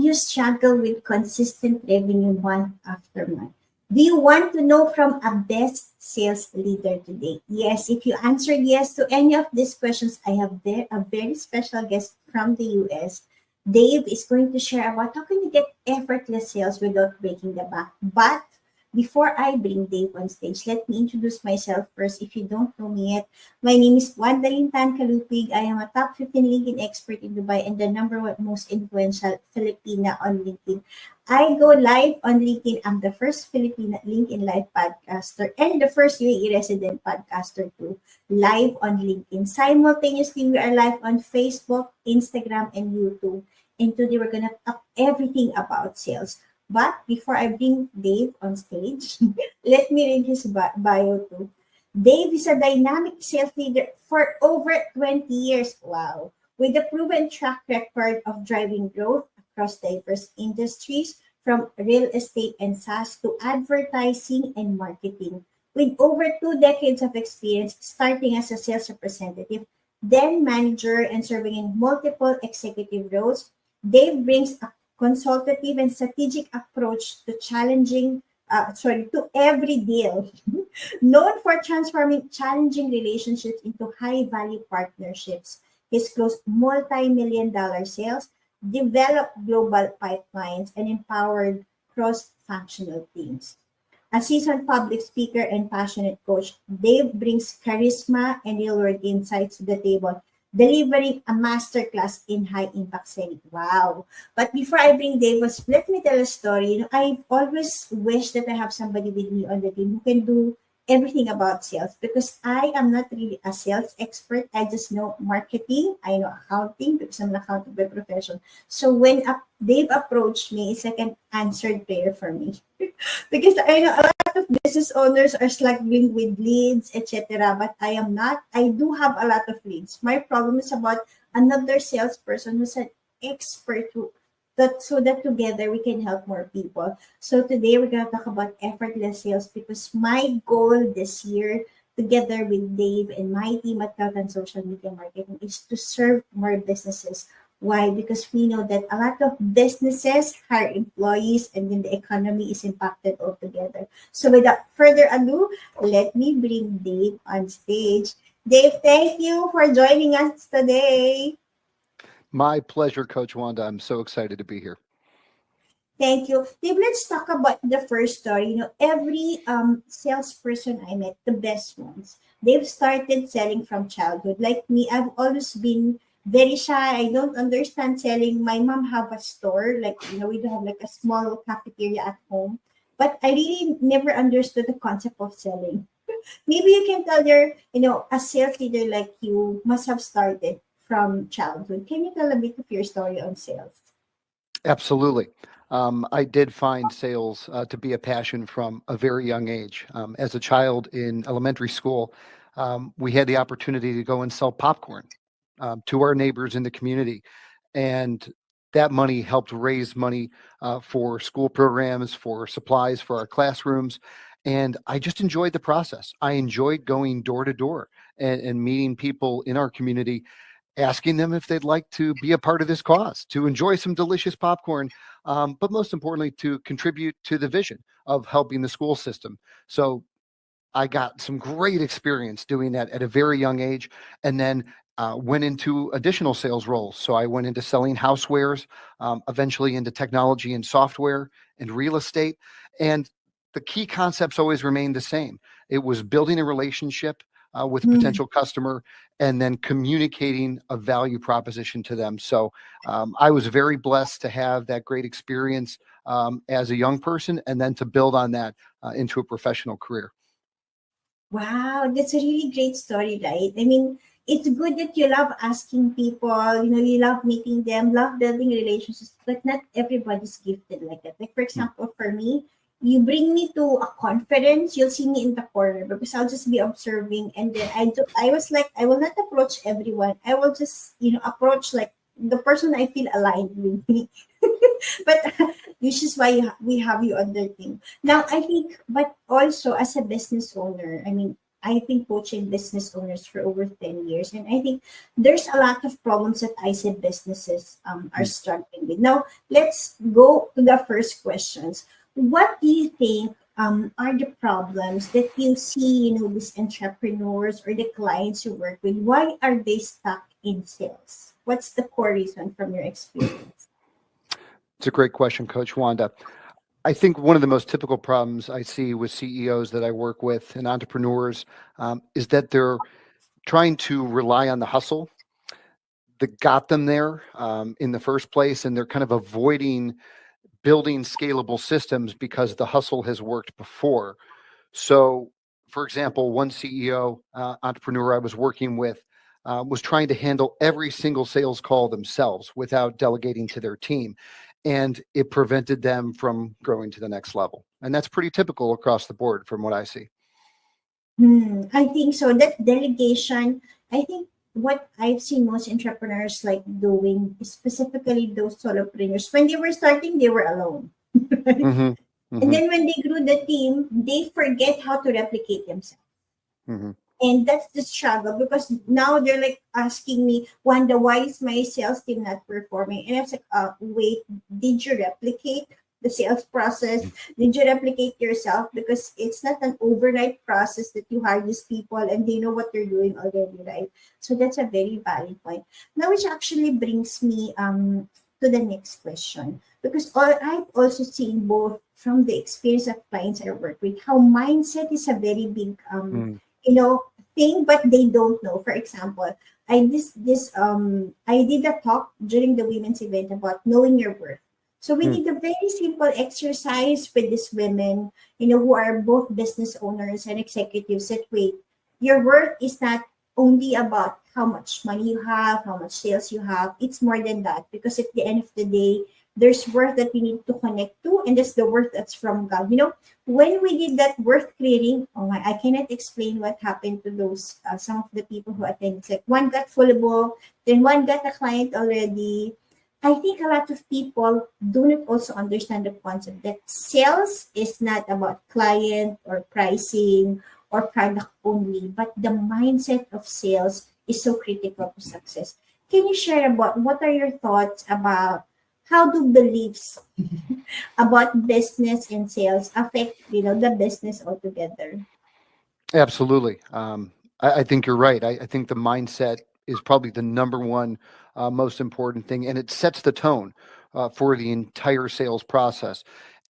you struggle with consistent revenue month after month? Do you want to know from a best sales leader today? Yes, if you answered yes to any of these questions, I have a very special guest from the US. Dave is going to share about how can you get effortless sales without breaking the bank. But before I bring Dave on stage, let me introduce myself first. If you don't know me yet, my name is Wanda Tan Kalupig. I am a top 15 LinkedIn expert in Dubai and the number one most influential Filipina on LinkedIn. I go live on LinkedIn. I'm the first Filipina LinkedIn live podcaster and the first UAE resident podcaster too, live on LinkedIn. Simultaneously, we are live on Facebook, Instagram, and YouTube. And today we're going to talk everything about sales. But before I bring Dave on stage, let me read his bio too. Dave is a dynamic sales leader for over 20 years. Wow. With a proven track record of driving growth across diverse industries, from real estate and SaaS to advertising and marketing. With over 2 decades of experience, starting as a sales representative, then manager, and serving in multiple executive roles, Dave brings a consultative and strategic approach to to every deal. Known for transforming challenging relationships into high-value partnerships, he's closed multi-million-dollar sales, developed global pipelines, and empowered cross-functional teams. A seasoned public speaker and passionate coach, Dave brings charisma and real-world insights to the table, delivering a masterclass in high-impact selling. Wow. But before I bring Dave, let me tell a story. I always wish that I have somebody with me on the team who can do everything about sales because I am not really a sales expert. I just know marketing. I know accounting because I'm an accountant by profession. So when Dave approached me, it's like an answered prayer for me. Because I know a lot of business owners are struggling with leads, etc. But I am not. I do have a lot of leads. My problem is about another salesperson who's an expert so that together we can help more people. So today we're gonna talk about effortless sales because my goal this year, together with Dave and my team at Calcan Social Media Marketing, is to serve more businesses. Why? Because we know that a lot of businesses hire employees and then the economy is impacted altogether. So without further ado, let me bring Dave on stage. Dave, thank you for joining us today. My pleasure, Coach Wanda. I'm so excited to be here. Thank you. Dave, let's talk about the first story. Every salesperson I met, the best ones, they've started selling from childhood. Like me, I've always been very shy. I don't understand selling. My mom have a store, we do have like a small cafeteria at home. But I really never understood the concept of selling. Maybe you can tell a sales leader like you must have started from childhood. Can you tell a bit of your story on sales? Absolutely. I did find sales to be a passion from a very young age. As a child in elementary school, we had the opportunity to go and sell popcorn to our neighbors in the community. And that money helped raise money for school programs, for supplies for our classrooms. And I just enjoyed the process. I enjoyed going door to door and meeting people in our community, asking them if they'd like to be a part of this cause, to enjoy some delicious popcorn, but most importantly, to contribute to the vision of helping the school system. So I got some great experience doing that at a very young age, and then went into additional sales roles. So I went into selling housewares, eventually into technology and software and real estate. And the key concepts always remained the same. It was building a relationship with a potential customer and then communicating a value proposition to them. So I was very blessed to have that great experience as a young person and then to build on that into a professional career. Wow, that's a really great story, right? I mean, it's good that you love asking people, you love meeting them, love building relationships, but not everybody's gifted like that. Like, for example, for me, you bring me to a conference, you'll see me in the corner because I'll just be observing. And then I was like, I will not approach everyone. I will just, approach like the person I feel aligned with me. But this is why we have you on the team. Now, I think, but also as a business owner, I mean, I think coaching business owners for over 10 years. And I think there's a lot of problems that I said businesses are Mm. struggling with. Now, let's go to the first questions. What do you think are the problems that you see, these entrepreneurs or the clients you work with? Why are they stuck in sales? What's the core reason from your experience? It's a great question, Coach Wanda. I think one of the most typical problems I see with CEOs that I work with and entrepreneurs is that they're trying to rely on the hustle that got them there in the first place, and they're kind of avoiding building scalable systems because the hustle has worked before. So, for example, one CEO entrepreneur I was working with was trying to handle every single sales call themselves without delegating to their team. And it prevented them from growing to the next level. And that's pretty typical across the board from what I see. I think so. That delegation, I think what I've seen most entrepreneurs like doing, specifically those solopreneurs, when they were starting, they were alone. Right? Hmm. And Hmm. then when they grew the team, they forget how to replicate themselves. Hmm. And that's the struggle because now they're like asking me, Wanda, why is my sales team not performing? And I was like, wait, did you replicate the sales process? Did you replicate yourself? Because it's not an overnight process that you hire these people and they know what they're doing already, right? So that's a very valid point. Now, which actually brings me to the next question. Because I've also seen both from the experience of clients I work with, how mindset is a very big you know thing, but they don't know. For example, I did a talk during the women's event about knowing your worth. So we Mm. did a very simple exercise with these women, who are both business owners and executives. That wait, your worth is not only about how much money you have, how much sales you have. It's more than that because at the end of the day, there's worth that we need to connect to, and that's the worth that's from God. When we did that worth clearing, oh my, I cannot explain what happened to those some of the people who attended. It's like one got fullable, then one got a client already. I think a lot of people do not also understand the concept that sales is not about client or pricing or product only, but the mindset of sales is so critical to success. Can you share about what are your thoughts about how do beliefs about business and sales affect the business altogether? Absolutely. I think you're right. I think the mindset is probably the number one most important thing, and it sets the tone for the entire sales process.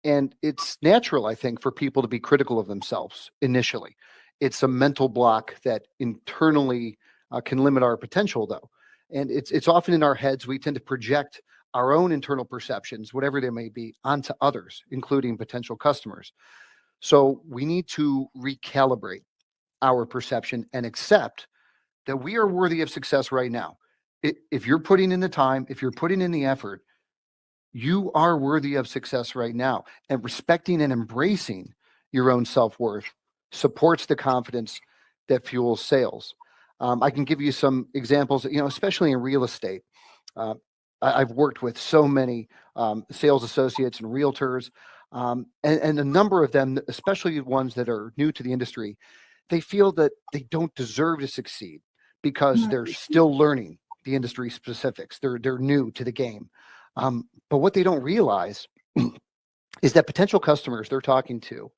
And it's natural, I think, for people to be critical of themselves initially. It's a mental block that internally can limit our potential, though. And it's often in our heads. We tend to project our own internal perceptions, whatever they may be, onto others, including potential customers. So we need to recalibrate our perception and accept that we are worthy of success right now. If you're putting in the time, if you're putting in the effort, you are worthy of success right now. And respecting and embracing your own self worth supports the confidence that fuels sales. I can give you some examples, especially in real estate. Uh, I've worked with so many sales associates and realtors, and a number of them, especially ones that are new to the industry, they feel that they don't deserve to succeed because they're still learning the industry specifics. They're new to the game. But what they don't realize is that potential customers they're talking to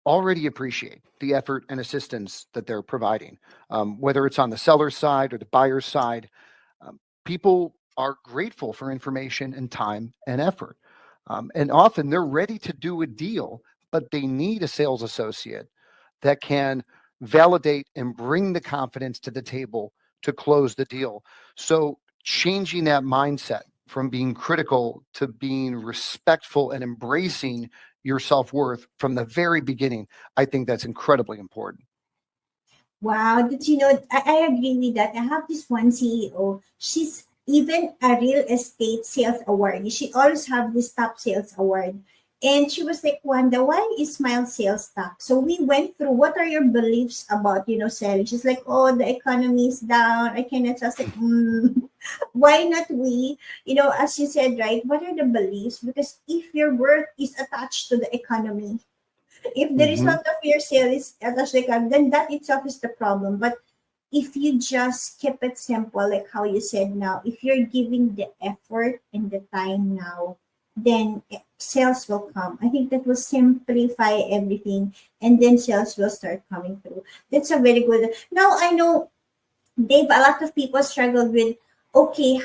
already appreciate the effort and assistance that they're providing, whether it's on the seller's side or the buyer's side. People are grateful for information and time and effort. And often they're ready to do a deal, but they need a sales associate that can validate and bring the confidence to the table to close the deal. So, changing that mindset from being critical to being respectful and embracing your self worth from the very beginning, I think that's incredibly important. Wow, I agree with that. I have this one CEO. She's even a real estate sales award. She always have this top sales award. And she was like, Wanda, why is Smile sales top? So we went through what are your beliefs about, selling? She's like, oh, the economy is down. I cannot sell. I was like, why not we? As you said, right? What are the beliefs? Because if your worth is attached to the economy, If the Hmm. result of your sale is attached, then that itself is the problem. But if you just keep it simple, like how you said now, if you're giving the effort and the time now, then sales will come. I think that will simplify everything, and then sales will start coming through. That's a very good. Now I know, Dave, a lot of people struggle with, okay,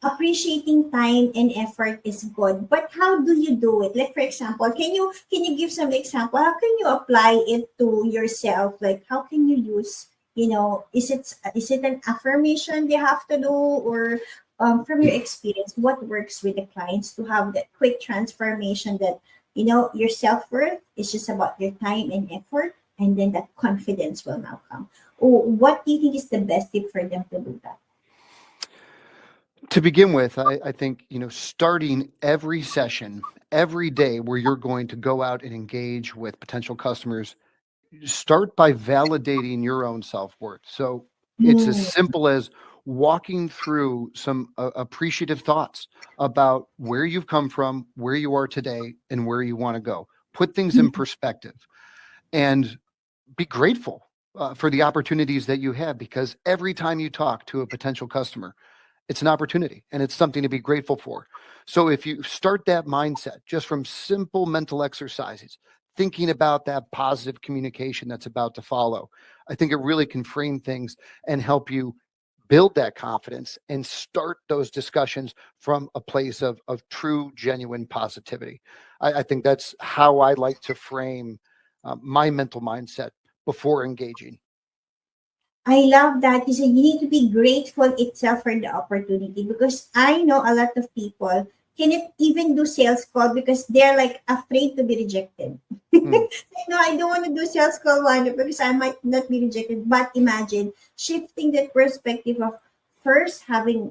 appreciating time and effort is good, but how do you do it? Like, for example, can you give some example? How can you apply it to yourself? Like, how can you use, is it an affirmation they have to do, or from your experience, what works with the clients to have that quick transformation that, your self-worth is just about your time and effort, and then that confidence will now come. What do you think is the best tip for them to do that? To begin with, I think, starting every session, every day where you're going to go out and engage with potential customers, start by validating your own self-worth. So it's as Mm, simple as walking through some appreciative thoughts about where you've come from, where you are today, and where you want to go. Put things in perspective and be grateful for the opportunities that you have, because every time you talk to a potential customer, it's an opportunity and it's something to be grateful for. So if you start that mindset just from simple mental exercises, thinking about that positive communication that's about to follow, I think it really can frame things and help you build that confidence and start those discussions from a place of true, genuine positivity. I think that's how I like to frame my mental mindset before engaging. I love that you said you need to be grateful itself for the opportunity, because I know a lot of people cannot even do sales call because they're like afraid to be rejected. Hmm. No, I don't want to do sales call one because I might not be rejected. But imagine shifting that perspective of first having,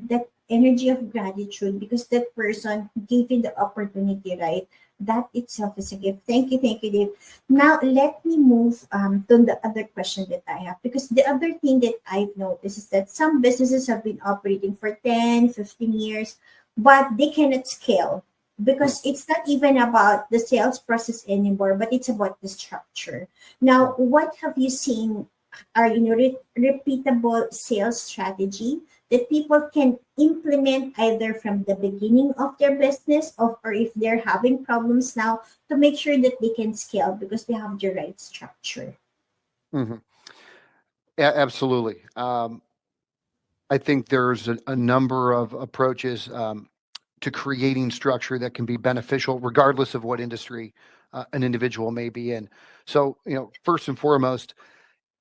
that energy of gratitude because that person gave you the opportunity, right? That itself is a gift. Thank you, Dave. Now, let me move to the other question that I have, because the other thing that I've noticed is that some businesses have been operating for 10, 15 years, but they cannot scale Hmm. because it's not even about the sales process anymore, but it's about the structure. Hmm. Now, what have you seen are, repeatable sales strategy that people can implement either from the beginning of their business, or if they're having problems now, to make sure that they can scale because they have the right structure. Hmm. Absolutely. I think there's a number of approaches to creating structure that can be beneficial, regardless of what industry an individual may be in. So, first and foremost,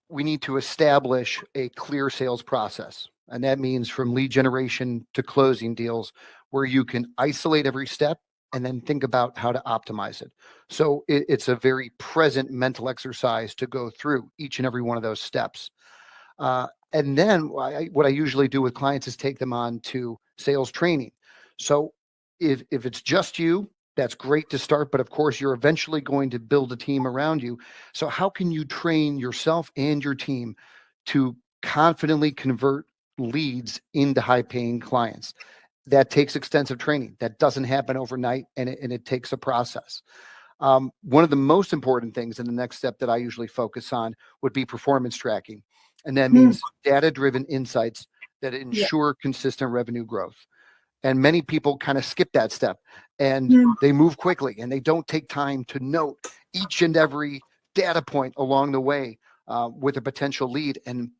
we need to establish a clear sales process. And that means from lead generation to closing deals, where you can isolate every step and then think about how to optimize it. So it's a very present mental exercise to go through each and every one of those steps. And then what I usually do with clients is take them on to sales training. So if it's just you, that's great to start, but of course you're eventually going to build a team around you. So how can you train yourself and your team to confidently convert leads into high paying clients? That takes extensive training. That doesn't happen overnight, and it takes a process. One of the most important things in the next step that I usually focus on would be performance tracking. And that Hmm. means data driven insights that Yeah. ensure consistent revenue growth. And many people kind of skip that step and Hmm. they move quickly and they don't take time to note each and every data point along the way with a potential lead. And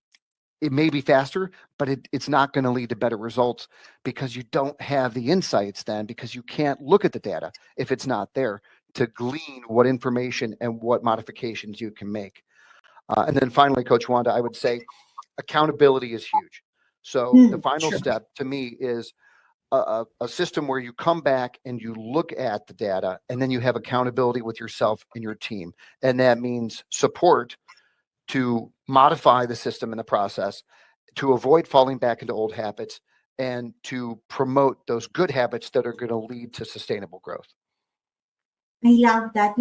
it may be faster, but it's not going to lead to better results because you don't have the insights then, because you can't look at the data if it's not there to glean what information and what modifications you can make. And then finally, Coach Wanda, I would say accountability is huge. So the Hmm. final Sure. step to me is a system where you come back and you look at the data and then you have accountability with yourself and your team. And that means support to modify the system in the process, to avoid falling back into old habits, and to promote those good habits that are going to lead to sustainable growth. I love that.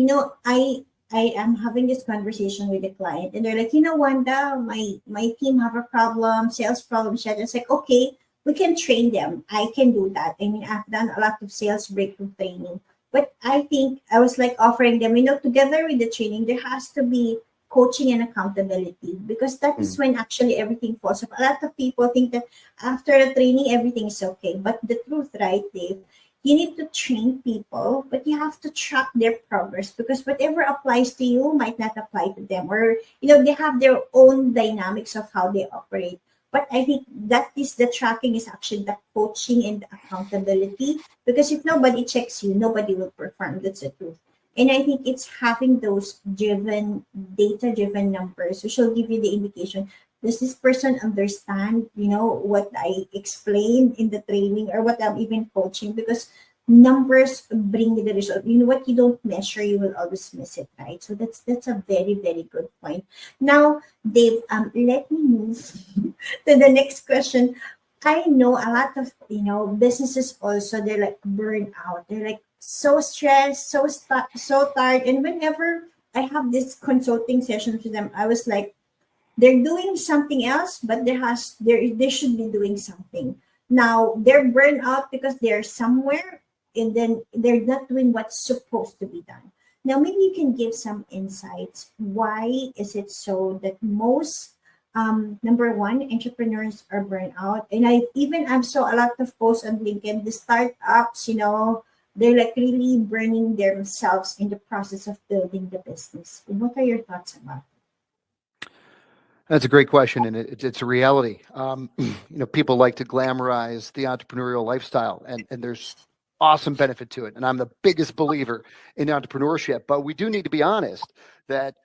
I am having this conversation with a client, and they're like, Wanda, my team have a problem, sales problem. It's like, okay, we can train them. I can do that. I mean, I've done a lot of sales breakthrough training. But I think I was like offering them, together with the training, there has to be coaching and accountability, because that is Mm. when actually everything falls apart. A lot of people think that after the training, everything is okay. But the truth, right, Dave? You need to train people, but you have to track their progress, because whatever applies to you might not apply to them, or they have their own dynamics of how they operate. But I think that is the tracking, is actually the coaching and the accountability, because if nobody checks you, nobody will perform. That's the truth. And I think it's having those data driven numbers, which will give you the indication. Does this person understand, what I explained in the training, or what I'm even coaching? Because numbers bring you the result. What you don't measure, you will always miss it, right? So that's a very, very good point. Now, Dave, let me move to the next question. I know a lot of businesses also, they're like burned out. They're like so stressed, so tired. And whenever I have this consulting sessions with them, I was like, they're doing something else, but they should be doing something. Now they're burned out because they're somewhere, and then they're not doing what's supposed to be done. Now maybe you can give some insights. Why is it so that most number one, entrepreneurs are burned out? And I've saw a lot of posts on LinkedIn, the startups, they're like really burning themselves in the process of building the business. What are your thoughts about That's a great question, and it's a reality. People like to glamorize the entrepreneurial lifestyle, and there's awesome benefit to it. And I'm the biggest believer in entrepreneurship, but we do need to be honest that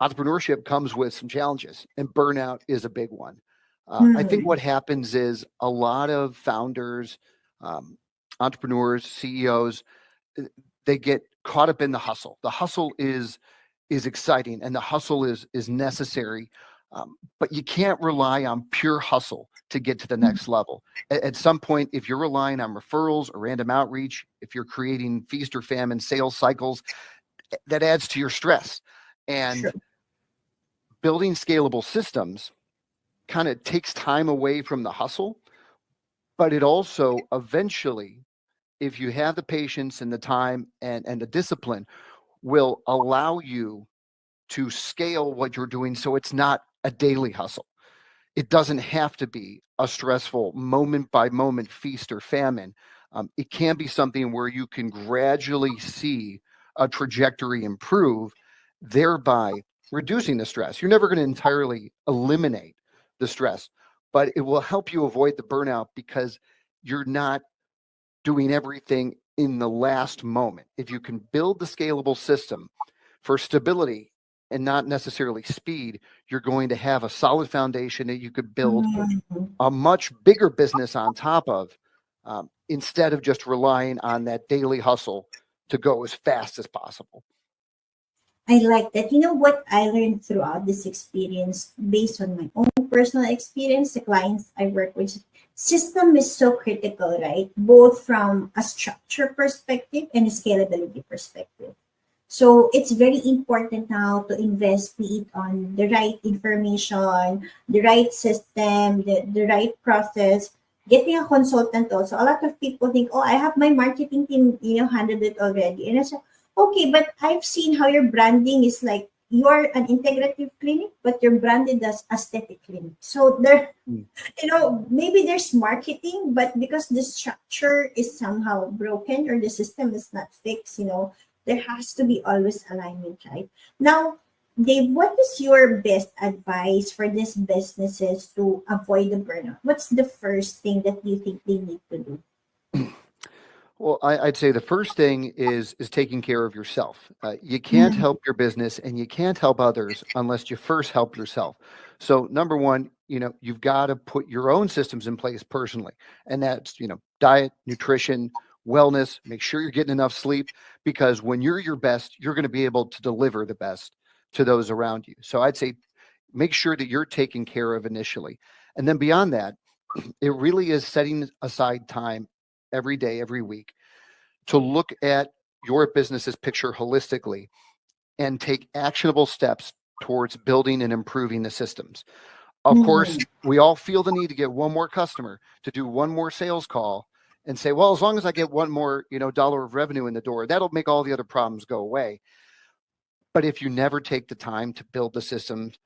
entrepreneurship comes with some challenges, and burnout is a big one. I think it? what happens is a lot of founders, um, entrepreneurs, CEOs, uh, they get caught up in the hustle. The hustle is exciting, and the hustle is necessary. But you can't rely on pure hustle to get to the next level. At some point, if you're relying on referrals or random outreach, if you're creating feast or famine sales cycles, that adds to your stress. Sure. And building scalable systems kind of takes time away from the hustle, but it also eventually, if you have the patience and the time and the discipline, will allow you to scale what you're doing so it's not a daily hustle. It doesn't have to be a stressful moment by moment feast or famine. It can be something where you can gradually see a trajectory improve, thereby reducing the stress. You're never going to entirely eliminate the stress, but it will help you avoid the burnout because you're not doing everything in the last moment. If you can build the scalable system for stability and not necessarily speed, you're going to have a solid foundation that you could build Mhm. a much bigger business on top of, instead of just relying on that daily hustle to go as fast as possible. I like that. You know what I learned throughout this experience, based on my own personal experience, the clients I work with, system is so critical, right? Both from a structure perspective and a scalability perspective. So it's very important now to invest, be it on the right information, the right system, the right process. Getting a consultant also. A lot of people think, oh, I have my marketing team, handled it already. And I said, okay, but I've seen how your branding is like, you are an integrative clinic, but you're branded as aesthetic clinic. So there, Mm. maybe there's marketing, but because the structure is somehow broken, or the system is not fixed, there has to be always alignment, right? Now, Dave, what is your best advice for these businesses to avoid the burnout? What's the first thing that you think they need to do? Well, I'd say the first thing is taking care of yourself. You can't Mm, help your business and you can't help others unless you first help yourself. So number one, you've got to put your own systems in place personally, and that's diet, nutrition, wellness. Make sure you're getting enough sleep, because when you're your best, you're going to be able to deliver the best to those around you. So I'd say make sure that you're taken care of initially, and then beyond that, it really is setting aside time every day, every week, to look at your business's picture holistically and take actionable steps towards building and improving the systems. Of course, mm, we all feel the need to get one more customer, to do one more sales call, and say, well, as long as I get one more, dollar of revenue in the door, that'll make all the other problems go away. But if you never take the time to build the systems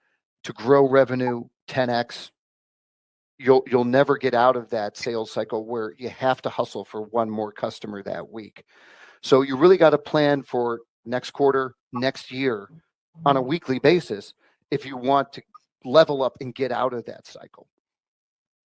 to grow revenue 10x, you'll never get out of that sales cycle where you have to hustle for one more customer that week. So you really got to plan for next quarter, next year on a weekly basis if you want to level up and get out of that cycle.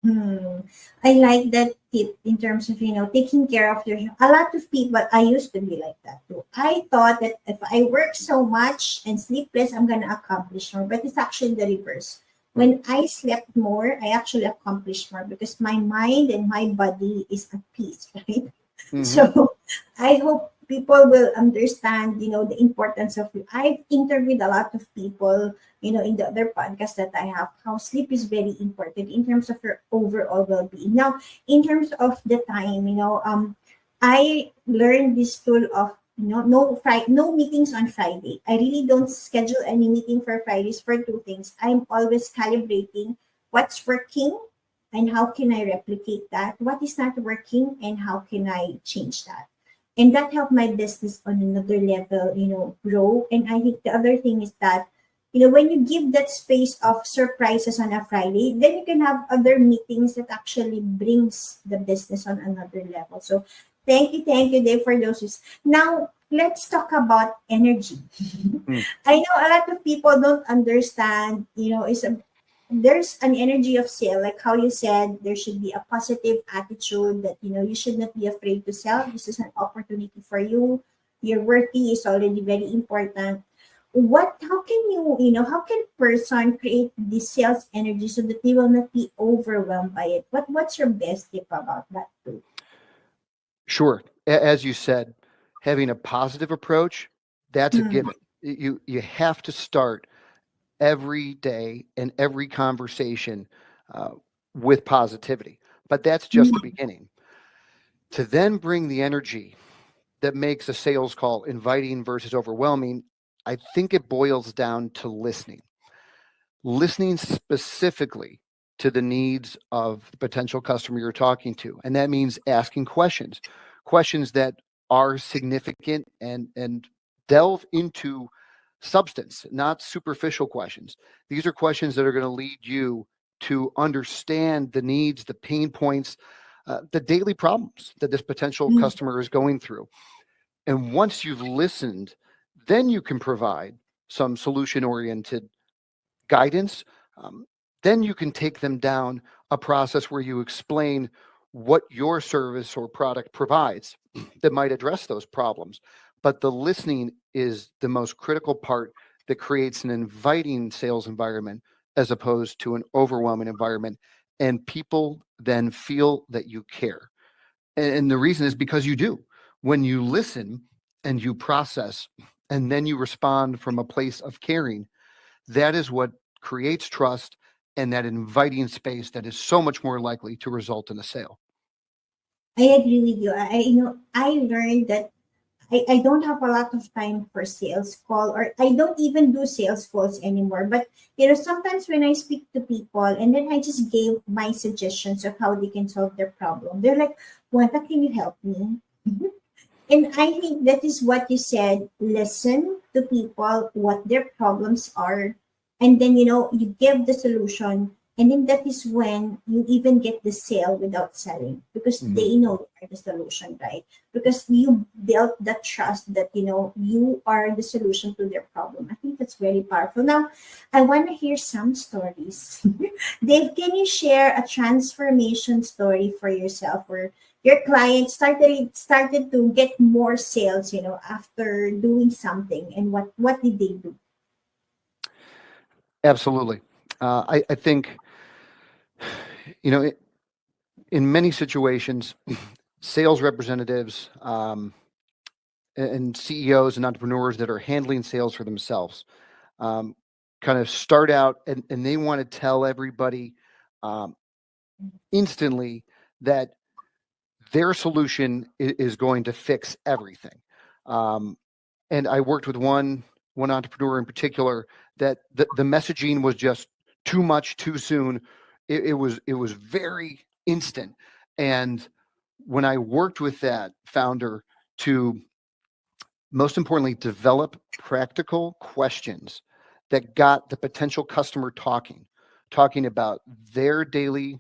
Hmm. I like that tip in terms of, taking care of your. A lot of people, I used to be like that too. I thought that if I work so much and sleep less, I'm going to accomplish more. But it's actually the reverse. When I slept more, I actually accomplished more because my mind and my body is at peace, right? Mm-hmm. So I hope people will understand, the importance of it. I've interviewed a lot of people, in the other podcast that I have, how sleep is very important in terms of your overall well-being. Now, in terms of the time, I learned this tool of, no meetings on Friday. I really don't schedule any meeting for Fridays for two things. I'm always calibrating what's working and how can I replicate that? What is not working and how can I change that? And that helped my business on another level, grow. And I think the other thing is that, when you give that space of surprises on a Friday, then you can have other meetings that actually brings the business on another level. So thank you, Dave, for those. Now let's talk about energy. Mm. I know a lot of people don't understand, there's an energy of sale, like how you said, there should be a positive attitude that, you should not be afraid to sell. This is an opportunity for you. Your worthy is already very important. How can how can person create this sales energy so that they will not be overwhelmed by it? What's your best tip about that too? Sure. As you said, having a positive approach, that's a Mm, given. You have to start every day and every conversation uh, with positivity. But that's just the mm, beginning. To then bring the energy that makes a sales call inviting versus overwhelming, I think it boils down to listening specifically to the needs of the potential customer you're talking to. And that means asking questions that are significant and delve into substance, not superficial questions. These are questions that are going to lead you to understand the needs, the pain points, the daily problems that this potential mm. customer is going through. And once you've listened, then you can provide some solution oriented guidance. Um, then you can take them down a process where you explain what your service or product provides that might address those problems. But the listening is the most critical part that creates an inviting sales environment as opposed to an overwhelming environment. And people then feel that you care. And the reason is because you do. When you listen and you process and then you respond from a place of caring, that is what creates trust and that inviting space that is so much more likely to result in a sale. I agree with you. I learned that I don't have a lot of time for sales call, or I don't even do sales calls anymore. But sometimes when I speak to people and then I just gave my suggestions of how they can solve their problem, they're like, Wanda, can you help me? And I think that is what you said. Listen to people, what their problems are, and then you give the solution. And then that is when you even get the sale without selling because Mhm. they know you are the solution, right? Because you built that trust that you are the solution to their problem. I think that's very powerful. Now, I want to hear some stories. Dave, can you share a transformation story for yourself where your client started to get more sales, after doing something, and what did they do? Absolutely. I think, you know, in many situations, sales representatives and CEOs and entrepreneurs that are handling sales for themselves um, kind of start out and they want to tell everybody um, instantly that their solution is going to fix everything. Um, and I worked with one entrepreneur in particular that the messaging was just too much too soon. It was very instant, and when I worked with that founder to, most importantly, develop practical questions that got the potential customer talking about their daily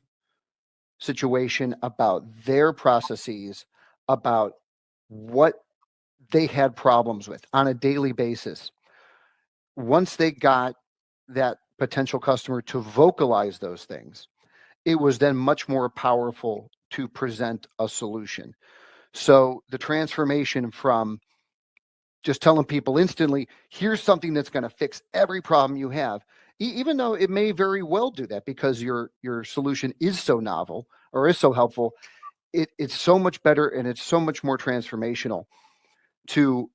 situation, about their processes, about what they had problems with on a daily basis. Once they got that potential customer to vocalize those things, it was then much more powerful to present a solution. So the transformation from just telling people instantly, here's something that's going to fix every problem you have, even though it may very well do that because your solution is so novel or is so helpful, it's so much better and it's so much more transformational to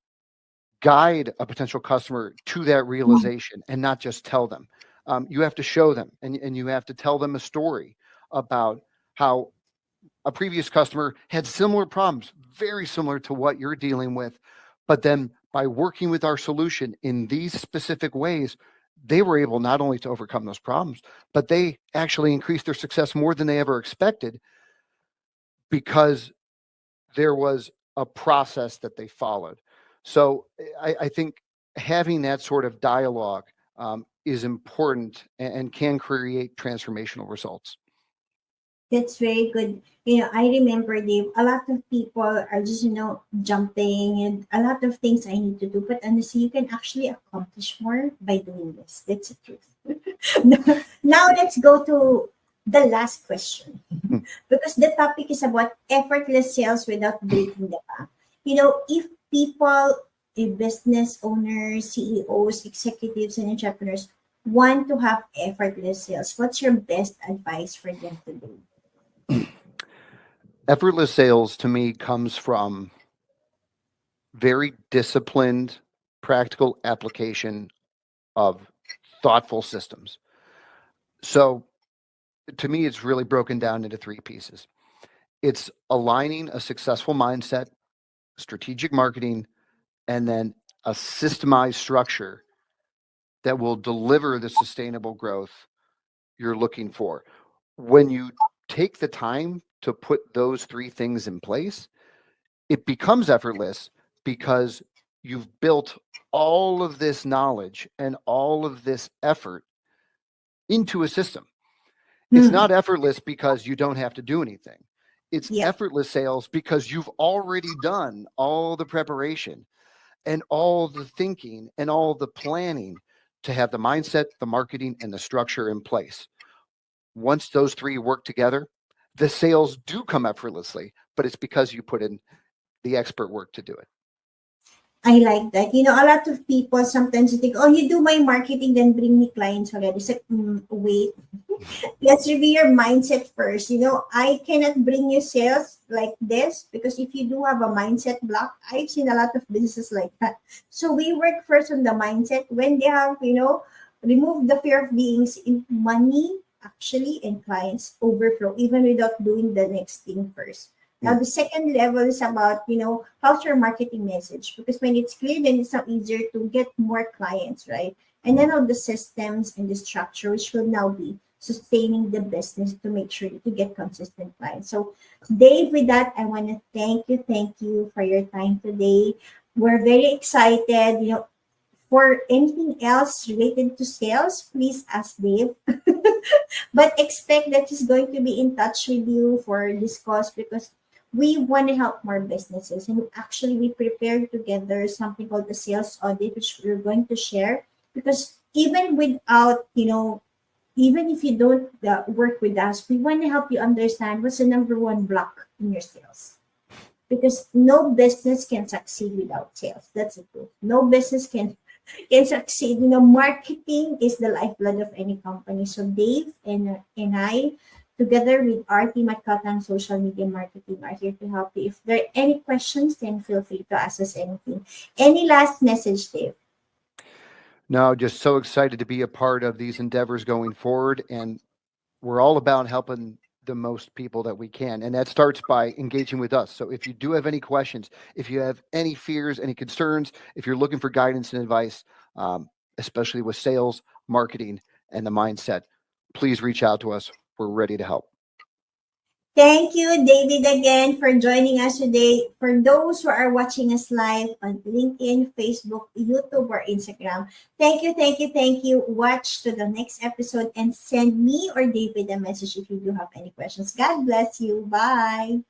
guide a potential customer to that realization and not just tell them. You have to show them, and you have to tell them a story about how a previous customer had similar problems, very similar to what you're dealing with. But then by working with our solution in these specific ways, they were able not only to overcome those problems, but they actually increased their success more than they ever expected because there was a process that they followed. So I think having that sort of dialogue is important and can create transformational results. That's very good. I remember, Dave, a lot of people are just, jumping and a lot of things I need to do. But honestly, you can actually accomplish more by doing this. That's the truth. Now let's go to the last question because the topic is about effortless sales without breaking the bank. If people, if business owners, CEOs, executives, and entrepreneurs want to have effortless sales, what's your best advice for them to do? Effortless sales to me comes from very disciplined, practical application of thoughtful systems. So to me, it's really broken down into three pieces. It's aligning a successful mindset, strategic marketing, and then a systemized structure that will deliver the sustainable growth you're looking for. When you take the time to put those three things in place, it becomes effortless because you've built all of this knowledge and all of this effort into a system. It's Hmm. not effortless because you don't have to do anything. It's Yeah. effortless sales because you've already done all the preparation and all the thinking and all the planning to have the mindset, the marketing, and the structure in place. Once those three work together, the sales do come effortlessly, but it's because you put in the expert work to do it. I like that. A lot of people sometimes think, oh, you do my marketing, then bring me clients already. So, wait, let's review your mindset first. I cannot bring you sales like this because if you do have a mindset block, I've seen a lot of businesses like that. So we work first on the mindset. When they have, remove the fear of being in money actually and clients overflow, even without doing the next thing first. Now Mm. the second level is about, how's your marketing message? Because when it's clear, then it's not easier to get more clients, right? And then all the systems and the structure, which will now be sustaining the business to make sure to get consistent clients. So, Dave, with that, I want to thank you for your time today. We're very excited. For anything else related to sales, please ask Dave. But expect that he's going to be in touch with you for discuss because we want to help more businesses. And actually, we prepared together something called the sales audit, which we're going to share because even without, even if you don't work with us, we want to help you understand what's the number one block in your sales. Because no business can succeed without sales. That's the truth. No business can succeed. Marketing is the lifeblood of any company. So Dave and I, together with our team at Kaltan Social Media Marketing, are here to help you. If there are any questions, then feel free to ask us anything. Any last message, Dave? No, just so excited to be a part of these endeavors going forward. And we're all about helping the most people that we can. And that starts by engaging with us. So if you do have any questions, if you have any fears, any concerns, if you're looking for guidance and advice, especially with sales, marketing, and the mindset, please reach out to us. We're ready to help. Thank you, David, again for joining us today. For those who are watching us live on LinkedIn, Facebook, YouTube, or Instagram, thank you, thank you, thank you. Watch to the next episode and send me or David a message if you do have any questions. God bless you. Bye.